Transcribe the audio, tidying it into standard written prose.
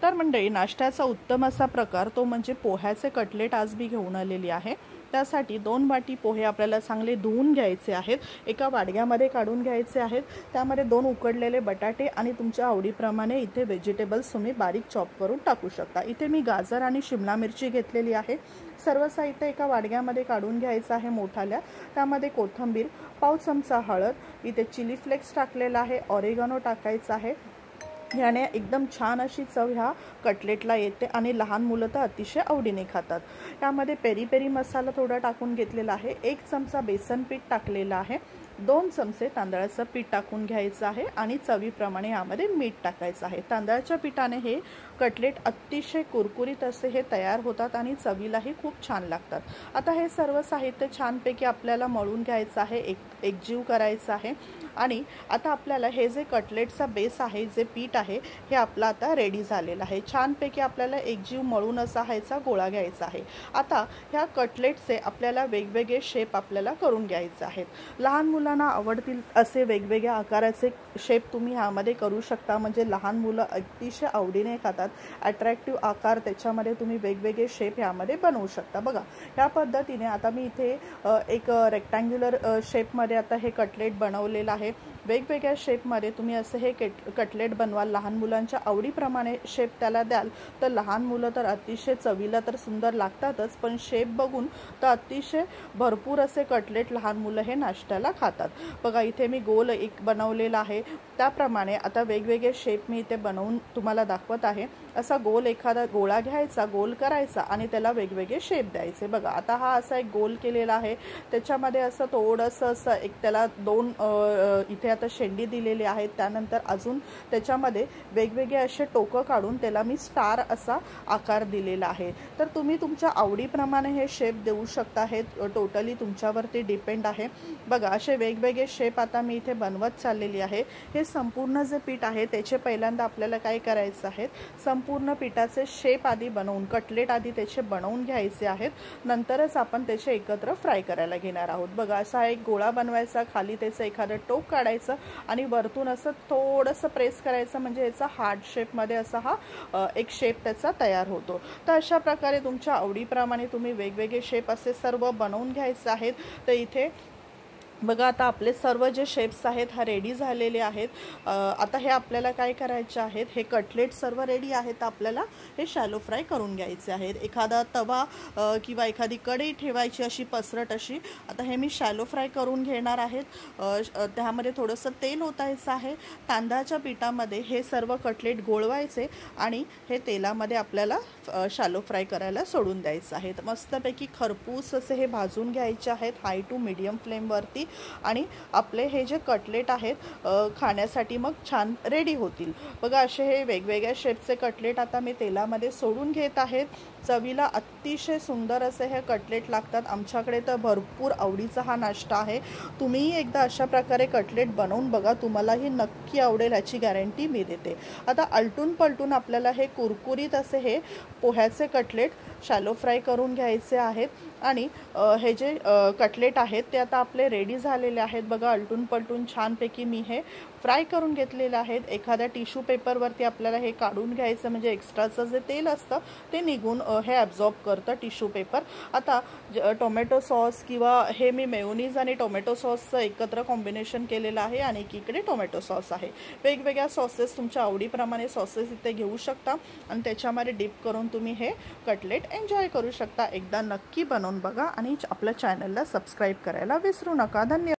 तर मंडळी, नाश्त्याचा उत्तम असा प्रकार तो म्हणजे पोह्याचे कटलेट आज मी घेऊन आलेली आहे। त्यासाठी 2 वाटी पोहे आपल्याला चांगले धुवून घ्यायचे आहेत, एका वाडग्यामध्ये काढून घ्यायचे आहेत। त्यामध्ये 2 उकडलेले बटाटे आणि तुमच्या आवडीप्रमाणे इथे व्हेजिटेबल्स तुम्ही बारीक चॉप करून टाकू शकता। इथे मी गाजर आणि शिमला मिरची घेतलेली आहे। सर्व साहित्य एका वाडग्यामध्ये काढून घ्यायचं आहे मोठाल्या। त्यामध्ये कोथिंबीर, पाव चमचा हळद, इथे चिली फ्लेक्स टाकलेला आहे, ऑरेगानो टाकायचा आहे। याने एकदम छान अशी चव ह्या कटलेटला येते आणि लहान मुलं तर अतिशय आवडीने खातात। त्यामध्ये पेरी पेरी मसाला थोडा टाकून घेतलेला आहे, 1 चमचा बेसन पीठ टाकलेला आहे, 2 चमचे तांदळाचं पीठ टाकून घ्यायचं आहे आणि चवीप्रमाणे यामध्ये मीठ टाकायचं आहे। तांदळाच्या पिठाने हे कटलेट अतिशय कुरकुरीत असे हे तयार होतात आणि चवीलाही खूप छान लागतात। आता हे सर्व साहित्य छानपैकी आपल्याला मळून घ्यायचं आहे, एकजीव करायचं आहे। आणि आता आपल्याला हे जे कटलेटचा बेस आहे, जे पीठ आहे, हे आपलं आता रेडी झालेलं आहे। छानपैकी आपल्याला एकजीव मळून असा ह्याचा गोळा घ्यायचा आहे। आता ह्या कटलेटचे आपल्याला वेगवेगळे शेप आपल्याला करून घ्यायचे आहेत। लहान मुलांना आवडतील असे वेगवेगळ्या आकाराचे शेप तुम्ही ह्यामध्ये करू शकता, म्हणजे लहान मुलं अतिशय आवडीने खातात। अट्रॅक्टिव्ह आकार त्याच्यामध्ये तुम्ही वेगवेगळे शेप ह्यामध्ये बनवू शकता। बघा, ह्या पद्धतीने आता मी इथे एक रेक्टँग्युलर शेपमध्ये आता हे कटलेट बनवलेलं आहे। वेगवेगळ्या शेपमध्ये तुम्ही असं हे कटलेट बनवाल, लहान मुलांच्या आवडीप्रमाणे शेप त्याला द्याल तर लहान मुलं तर अतिशय चवीला तर सुंदर लागतातच, पण शेप बघून तर अतिशय भरपूर असे कटलेट लहान मुलं हे नाश्त्याला खातात। बघा, इथे मी गोल एक बनवलेला आहे, त्याप्रमाणे आता वेगवेगळे शेप मी इथे बनवून तुम्हाला दाखवत आहे। असा गोल एखादा गोळा घ्यायचा, गोल करायचा आणि त्याला वेगवेगळे शेप द्यायचे। बघा, आता हा असा एक गोल केलेला आहे, त्याच्यामध्ये असं थोडंसं असं एक त्याला 2 इथे आता शेंडी दिलेली आहे। त्यानंतर अजून त्याच्यामध्ये वेगवेगळे असे टोकं काढून त्याला मी स्टार असा आकार दिलेला आहे। तर तुम्ही तुमच्या आवडीप्रमाणे हे शेप देऊ शकता, हे टोटली तुमच्यावरती डिपेंड आहे। बघा, असे वेगवेगळे शेप आता मी इथे बनवत चाललेली आहे। हे संपूर्ण जे पीठ आहे त्याचे पहिल्यांदा आपल्याला काय करायचं आहे, संपूर्ण पिठाचे शेप आधी बनवून, कटलेट आधी त्याचे बनवून घ्यायचे आहेत, नंतरच आपण त्याचे एकत्र फ्राय करायला घेणार आहोत। बघा, असा एक गोळा बनवायचा, खाली त्याचं एखादं टोक काढायचं आणि वरतून असं थोडंसं प्रेस करायचं, म्हणजे याचा हार्ट शेपमध्ये असा हा एक शेप त्याचा तयार होतो। तर अशा प्रकारे तुमच्या आवडीप्रमाणे तुम्ही वेगवेगळे शेप असे सर्व बनवून घ्यायचे आहेत। तर इथे बघा, आता आपले सर्व जे शेप्स आहेत हा रेडी झालेले आहेत। आता हे आपल्याला काय करायचे आहेत, हे कटलेट सर्व रेडी आहेत, आपल्याला हे शॅलो फ्राय करून घ्यायचे आहेत। एखादा तवा किंवा एखादी कढई ठेवायची अशी पसरट अशी। आता हे मी शॅलो फ्राय करून घेणार आहेत। त्यामध्ये थोडंसं तेल ओतायचं आहे। तांदळाच्या पिठामध्ये हे सर्व कटलेट गोळवायचे आणि हे तेलामध्ये आपल्याला शॅलो फ्राय करायला सोडून द्यायचं आहे। मस्तपैकी खरपूस असे हे भाजून घ्यायचे आहेत, हाय टू मीडियम फ्लेमवरती, आणि आपले हे जे कटलेट आहेत खाण्यासाठी मग छान रेडी होतील। बघा, असे हे वेगवेगळ्या शेपचे कटलेट आता मी तेलामध्ये सोडून घेत आहेत। चवीला अतिशय सुंदर असे हे कटलेट लागतात। आमच्याकडे तर भरपूर आवडीचा हा नाश्ता आहे। तुम्ही एकदा अशा प्रकारे कटलेट बनवून बघा, तुम्हालाही नक्की आवडेल, याची गॅरंटी मी देते। आता आलटून पलटून आपल्याला हे कुरकुरीत असे हे पोह्याचे कटलेट शॅलो फ्राय करून घ्यायचे आहेत आणि हे जे कटलेट आहेत ते आता आपले रेडी झालेले आहेत। बघा, आलटून पलटून छानपैकी मी हे फ्राय करून घेतलेले आहेत। एखाद्या टिश्यू पेपरवरती आपल्याला हे काढून घ्यायचं, म्हणजे एक्स्ट्राचं जे तेल असतं ते निघून हे ॲब्झॉर्ब करतं टिश्यू पेपर। आता टोमॅटो सॉस किंवा हे मी मेयोनीज आणि टोमॅटो सॉसचं एकत्र कॉम्बिनेशन केलेलं आहे आणि एकीकडे टोमॅटो सॉस आहे। वेगवेगळ्या सॉसेस तुमच्या आवडीप्रमाणे सॉसेस इथे घेऊ शकता आणि त्याच्यामध्ये डिप करून तुम्ही हे कटलेट एन्जॉय करू शकता। एकदा नक्की बनवून बघा आणि आपल्या चॅनलला सबस्क्राईब करायला विसरू नका। धन्यवाद।